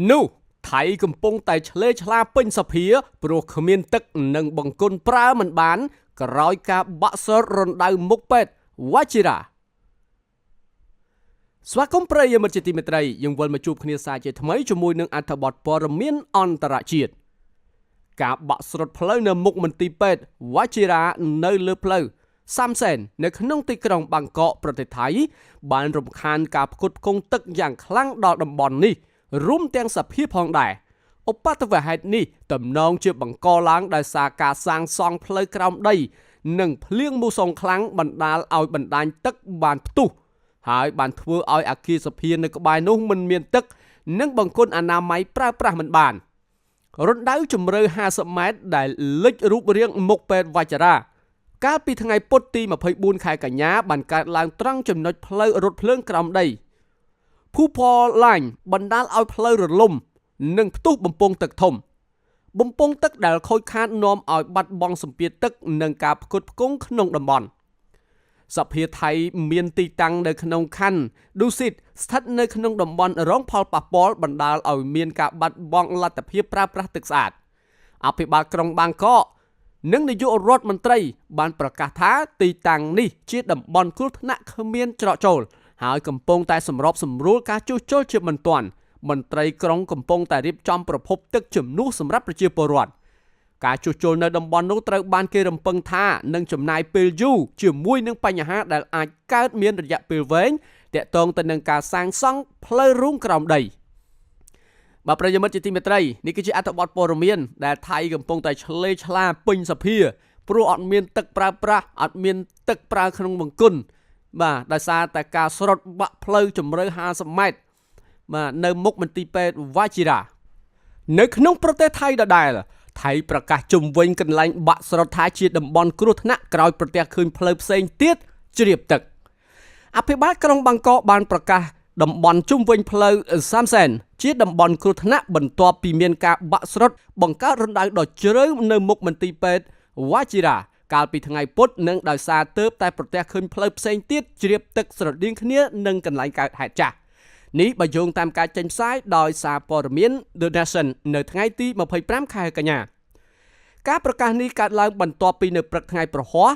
នោះថៃកំពុងតែឆ្លេឆ្លាពេញសភាព្រោះគ្មានទឹកនិងបង្គន់ប្រើមិនបានក្រោយការបាក់ស្រុតរណ្ដៅមុខពេទ្យវ៉ាជីរ៉ាស្វាគមន៍ប្រិយមិត្តជាទីមេត្រីយើងវិលមកជួបគ្នាសាជាថ្មីជាមួយនឹងអត្ថបទព័ត៌មានអន្តរជាតិការបាក់ស្រុតផ្លូវនៅមុខមន្ទីរពេទ្យវ៉ាជីរ៉ានៅលើផ្លូវសាំសែននៅក្នុងទីក្រុងបាងកកប្រទេសថៃបានរំខានការផ្គត់ផ្គង់ទឹកយ៉ាងខ្លាំងដល់តំបន់នេះរួមទាំងសភាផងដែរឧបទ្ទវហេតុនេះទំនងជាបង្កឡើងដោយសារការសាងសង់ផ្លូវក្រោមដីនិងភ្លៀងមូសុងខ្លាំងបណ្ដាលឲ្យបណ្ដាញទឹកបានផ្ទុះហើយបានធ្វើឲ្យអគារសភានៅក្បែរនោះមិនមានទឹកនិងបង្គន់អនាម័យប្រើប្រាស់មិនបានរណ្ដៅជម្រៅ50ម៉ែត្រដែលលេចរូបរាងមុខពេទ្យវ៉ាជីរ៉ាកាលពីថ្ងៃពុធទី24ខែកញ្ញាបានកើតឡើងត្រង់ចំណុចផ្លូវរថភ្លើងក្រោមដីភូផលឡាញបណ្ដាលឲ្យផ្លូវរលំនិងផ្ទុះបំពង់ទឹកធំបំពង់ទឹកដែលខូចខាតនាំឲ្យបាត់បង់សម្ពាធទឹកនិងការផ្គត់ផ្គង់ក្នុងតំបន់សភាថៃមានទីតាំងនៅក្នុងខណ្ឌឌូស៊ីតស្ថិតនៅក្នុងតំបន់រងផលប៉ះពាល់បណ្ដាលឲ្យមានការបាត់បង់លទ្ធភាពប្រើប្រាស់ទឹកស្អាតអភិបាលក្រុងបាងកកនិងនាយករដ្ឋមន្ត្រីបានប្រកាសថាទីតាំងនេះជាតំបន់គ្រោះថ្នាក់គ្មានច្រកចូលហើយកំពុងតែសម្របសម្រួលការជួសជុលជាបន្ទាន់មន្ត្រីក្រុងកំពុងតែរៀបចំប្រភពទឹកជំនួសសម្រាប់ប្រជាពលរដ្ឋការជួសជុលនៅតំបន់នោះត្រូវបានគេរំពឹងថានឹងចំណាយពេលយូរជាមួយនឹងបញ្ហាដែលអាចកើតមានរយៈពេលវែងទាក់ទងទៅនឹងការសាងសង់ផ្លូវរូងក្រោមដីបាទប្រិយមិត្តជាទីមេត្រីនេះគឺជាអត្ថបទព័ត៌មានដែលថៃកំពុងតែឆ្លេឆ្លាពេញសភាព្រោះអត់មានទឹកប្រើប្រាស់អត់មានទឹកប្រើក្នុងបង្គន់បាទដោយសារតែការស្រុតបាក់ផ្លូវជម្រៅ50ម៉ែត្របាទនៅមុខមន្ទីរពេទ្យវ៉ាជីរ៉ានៅក្នុងប្រទេសថៃដដែលថៃប្រកាសជុំវិញកន្លែងបាក់ស្រុតថាជាតំបន់គ្រោះថ្នាក់ក្រោយប្រទះឃើញផ្លូវផ្សេងទៀតជ្រាបទឹកអភិបាលក្រុងបាងកកបានប្រកាសតំបន់ជុំវិញផ្លូវសាំសែនជាតំបន់គ្រោះថ្នាក់បន្ទាប់ពីមានការបាក់ស្រុតបង្កើតរណ្ដៅដ៏ជ្រៅនៅមុខមន្ទីរពេទ្យវ៉ាជីរ៉ាកាលពីថ្ងៃពុធនិងដោយសារទើបតែប្រទះឃើញផ្លូវផ្សេងទៀតជ្រាបទឹកស្រដៀងគ្នានឹងកន្លែងកើតហេតុចាស់នេះបើយោងតាមការចេញផ្សាយដោយសារព័ត៌មាន The Nation នៅថ្ងៃទី25ខែកញ្ញាការប្រកាសនេះកើតឡើងបន្ទាប់ពីនៅព្រឹកថ្ងៃប្រហ័ស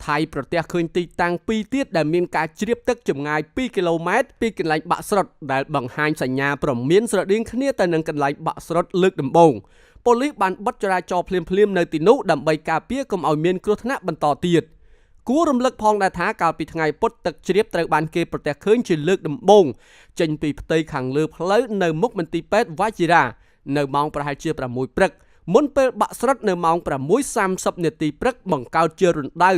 ថៃប្រទះឃើញទីតាំង2ទៀតដែលមានការជ្រាបទឹកចម្ងាយ2គីឡូម៉ែត្រពីកន្លែងបាក់ស្រុតដែលបង្ហាញសញ្ញាព្រមានស្រដៀងគ្នាទៅនឹងកន្លែងបាក់ស្រុតលើកដំបូងប៉ូលីសបានបិទចរាចរណ៍ភ្លាមៗនៅទីនោះដើម្បីការពារកុំឲ្យមានគ្រោះថ្នាក់បន្តទៀតគួររំលឹកផងដែរថាកាលពីថ្ងៃពុធទឹកជ្រាបត្រូវបានគេប្រទះឃើញជាលើកដំបូងចេញពីផ្ទៃខាងលើផ្លូវនៅមុខមន្ទីរពេទ្យវ៉ាជីរ៉ានៅម៉ោងប្រហែលជា6ព្រឹកមុនពេលបាក់ស្រុតនៅម៉ោង 6:30 នាទីព្រឹកបង្កើតជារណ្ដៅ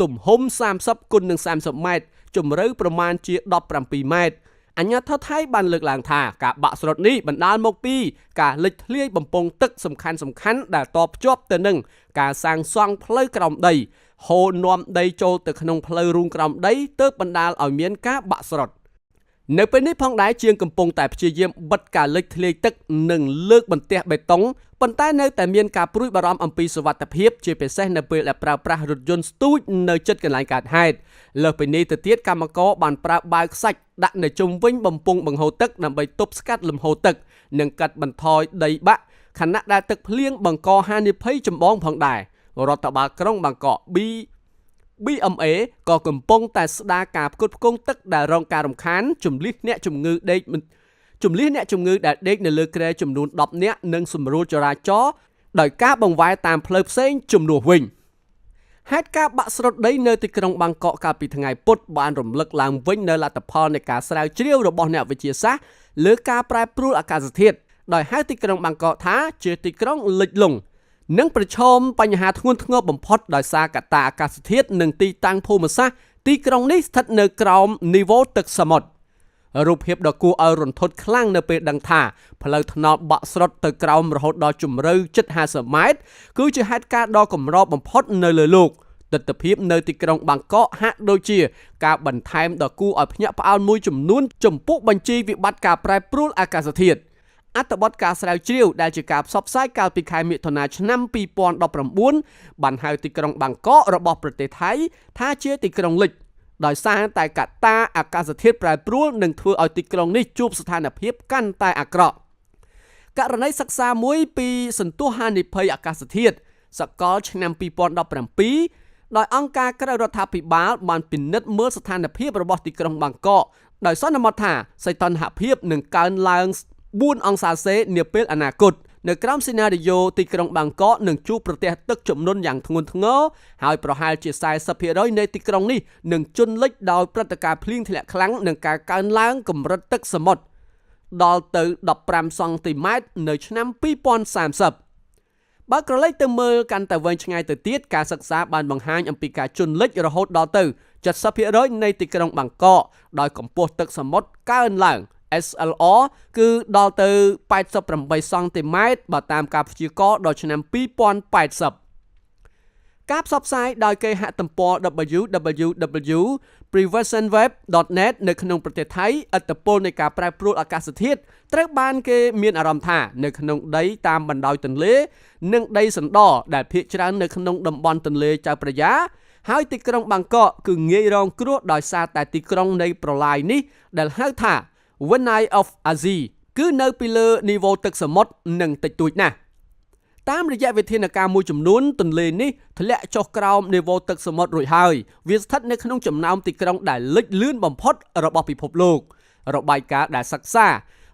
ទំហំ30គុណនឹង30ម៉ែត្រជម្រៅប្រមាណជា17ម៉ែត្រអាជ្ញាធរថៃបានលើកឡើងថាការបាក់ស្រុតនេះបណ្ដាលមកពីការលេចធ្លាយបំពង់ទឹកសំខាន់ដែលតភ្ជាប់ទៅនឹងការសាងសង់ផ្លូវក្រោមដីហូរនាំដីចូលទៅក្នុងផ្លូវរូងក្រោមដីទើបបណ្ដាលឲ្យមានការបាក់ស្រុតនៅពេលនេះផងដែរជាងកំពុងតែព្យាយាមបិទការលេចធ្លាយទឹកនិងលើកបន្ទះបេតុងប៉ុន្តែនៅតែមានការព្រួយបារម្ភអំពីសុវត្ថិភាពជាពិសេសនៅពេលដែលប្រើប្រាស់រថយន្តស្ទូចនៅជិតកន្លែងកើតហេតុលើសពីនេះទៅទៀតកម្មករបានប្រើបាវខ្សាច់ដាក់នៅជុំវិញបំពង់បង្ហូរទឹកដើម្បីទប់ស្កាត់លំហូរទឹកនិងកាត់បន្ថយដីបាក់ខណៈដែលទឹកភ្លៀងបង្កហានិភ័យចម្បងផងដែររដ្ឋបាលក្រុងបាងកក BMA ក៏កំពុងតែស្ដារការផ្គត់ផ្គង់ទឹកដែលរងការរំខានជំលៀសអ្នកជំងឺដែលដេកនៅលើគ្រែចំនួន10នាក់និងសម្រួលចរាចរណ៍ដោយការបង្វែរតាមផ្លូវផ្សេងជំនួសវិញហេតុការបាក់ស្រុតដីនៅទីក្រុងបាងកកកាលពីថ្ងៃពុធបានរំលឹកឡើងវិញនៅលទ្ធផលនៃការស្រាវជ្រាវរបស់អ្នកវិទ្យាសាស្ត្រលើការប្រែប្រួលអាកាសធាតុដោយហៅទីក្រុងបាងកកថាជាទីក្រុងលិចលង់និងប្រឈមបញ្ហាធ្ងន់ធ្ងរបំផុតដោយសារកត្តាអាកាសធាតុនិងទីតាំងភូមិសាស្ត្រទីក្រុងនេះស្ថិតនៅក្រោមនីវ៉ូទឹកសមុទ្ររូបភាពដ៏គួរឲ្យរន្ធត់ខ្លាំងនៅពេលដឹងថាផ្លូវថ្នល់បាក់ស្រុតទៅក្រោមរហូតដល់ជម្រៅជិត50ម៉ែត្រគឺជាហេតុការណ៍ដ៏កម្របំផុតនៅលើលោកទិដ្ឋភាពនៅទីក្រុងបាងកកហាក់ដូចជាការបន្ថែមដ៏គួរឲ្យភ្ញាក់ផ្អើលមួយចំនួនចំពោះបញ្ជីវិបត្តិការប្រែប្រួលអាកាសធាតុអត្ថបទការស្រាវជ្រាវដែលជាការផ្សព្វផ្សាយកាលពីខែមិថុនាឆ្នាំ2019បានហៅទីក្រុងបាងកករបស់ប្រទេសថៃថាជាទីក្រុងលិចដោយសារតែកត្តាអាកាសធាតុប្រែប្រួលនឹងធ្វើឲ្យទីក្រុងនេះជួបស្ថានភាពកាន់តែអាក្រក់ ករណីសិក្សាមួយពីសន្ទុះហានិភ័យអាកាសធាតុសកលឆ្នាំ2017ដោយអង្គការក្រៅរដ្ឋាភិបាលបានពិនិត្យមើលស្ថានភាពរបស់ទីក្រុងបាងកកដោយសន្មតថាសីតុណ្ហភាពនឹងកើនឡើង4 អង្សាសេនាពេលអនាគតនៅក្រោមសេណារីយ៉ូទីក្រុងបាងកកនឹងជួបប្រទះទឹកជំនន់យ៉ាងធ្ងន់ធ្ងរហើយប្រហែលជា 40% នៃទីក្រុងនេះនឹងជន់លិចដោយព្រឹត្តិការណ៍ភ្លៀងធ្លាក់ខ្លាំងនិងការកើនឡើងកម្រិតទឹកសមុទ្រដល់ទៅ15 សង់ទីម៉ែត្រនៅឆ្នាំ2030បើក្រឡេកទៅមើលកាន់តែវែងឆ្ងាយទៅទៀតការសិក្សាបានបង្ហាញអំពីការជន់លិចរហូតដល់ទៅ 70% នៃទីក្រុងបាងកកដោយកម្ពស់ទឹកសមុទ្រកើនឡើង SLR គឺដល់ទៅ88 សង់ទីម៉ែត្របើតាមការព្យាករណ៍ដល់ឆ្នាំ2080ការផ្សព្វផ្សាយដោយគេហទំព័រ www.preventionweb.net នៅក្នុងប្រទេសថៃឥទ្ធិពលនៃការប្រែប្រួលអាកាសធាតុត្រូវបានគេមានអារម្មណ៍ថានៅក្នុងដីតាមបណ្ដោយទន្លេនិងដីសណ្ដដែលភាគច្រើននៅក្នុងតំបន់ទន្លេចៅប្រយ៉ាហើយទីក្រុងបាងកកគឺងាយរងគ្រោះដោយសារតែទីក្រុងនៃប្រឡាយនេះដែលហៅថា Wannai of Asia គឺនៅពីលើនីវ៉ូទឹកសមុទ្រនិងតិចតួចណាស់តាមរយៈវិធានការមួយចំនួនទន្លេនេះធ្លាក់ចុះក្រោមនីវ៉ូទឹកសមុទ្ររួចហើយវាស្ថិតនៅក្នុងចំណោមទីក្រុងដែលលិចលឿនបំផុតរបស់ពិភពលោករបាយការណ៍ដែលសិក្សា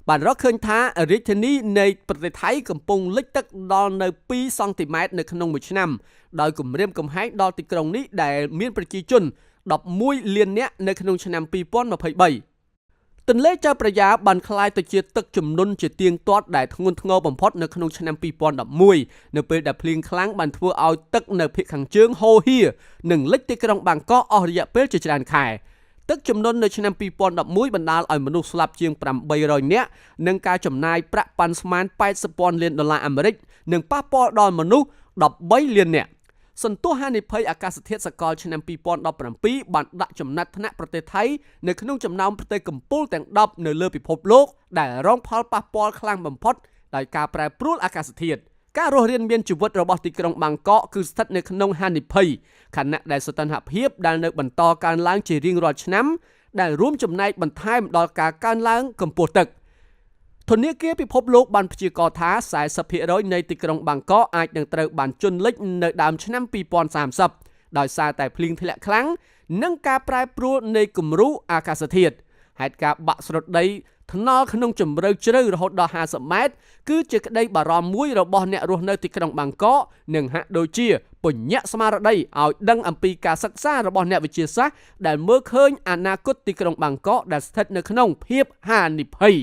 បានរកឃើញថារាជធានីនៃប្រទេសថៃកំពុងលិចទឹកដល់នៅ2 សង់ទីម៉ែត្រនៅក្នុងមួយឆ្នាំដោយគម្រាមកំហែងដល់ទីក្រុងនេះដែលមានប្រជាជន11 លាននាក់នៅក្នុងឆ្នាំ2023ទន្លេចៅប្រយ៉ាបានក្លាយទៅជាទឹកជំនន់ជាទៀងទាត់ដែលធ្ងន់ធ្ងរបំផុតនៅក្នុងឆ្នាំ2011នៅពេលដែលភ្លៀងខ្លាំងបានធ្វើឲ្យទឹកនៅភាគខាងជើងហូរហៀរនិងលិចទីក្រុងបាងកកអស់រយៈពេលជាច្រើនខែទឹកជំនន់នៅឆ្នាំ2011បណ្ដាលឲ្យមនុស្សស្លាប់ជាង800នាក់និងការចំណាយប្រាក់ប៉ាន់ស្មាន$80,000 លានអាមេរិកនិងប៉ះពាល់ដល់មនុស្ស13 លាននាក់សន្ទុះហានិភ័យអាកាសធាតុសកលឆ្នាំ2017បានដាក់ចំណាត់ថ្នាក់ប្រទេសថៃនៅក្នុងចំណោមប្រទេសកំពូលទាំង10នៅលើពិភពលោកដែលរងផលប៉ះពាល់ខ្លាំងបំផុតដោយការប្រែប្រួលអាកាសធាតុការរស់រានមានជីវិតរបស់ទីក្រុងបាងកកគឺស្ថិតនៅក្នុងហានិភ័យខណៈដែលសីតុណ្ហភាពដែលនៅបន្តកើនឡើងជារៀងរាល់ឆ្នាំដែលរួមចំណែកបន្ថែមដល់ការកើនឡើងកម្ពស់ទឹកធនាគារពិភពលោកបានព្យាករណ៍ថា 40% នៃទីក្រុងបាងកកអាចនឹងត្រូវបានជន់លិចនៅដើមឆ្នាំ2030ដោយសារតែភ្លៀងធ្លាក់ខ្លាំងនិងការប្រែប្រួលនៃគំរូអាកាសធាតុហេតុការបាក់ស្រុតដីថ្នល់ក្នុងជម្រៅជ្រៅរហូតដល់50 ម៉ែត្រគឺជាក្តីបារម្ភមួយរបស់អ្នករស់នៅទីក្រុងបាងកកនិងហាក់ដូចជាពញាក់ស្មារតីឲ្យដឹងអំពីការសិក្សារបស់អ្នកវិទ្យាសាស្ត្រដែលមើលឃើញអនាគតទីក្រុងបាងកកដែលស្ថិតនៅក្នុងភាពហានិភ័យ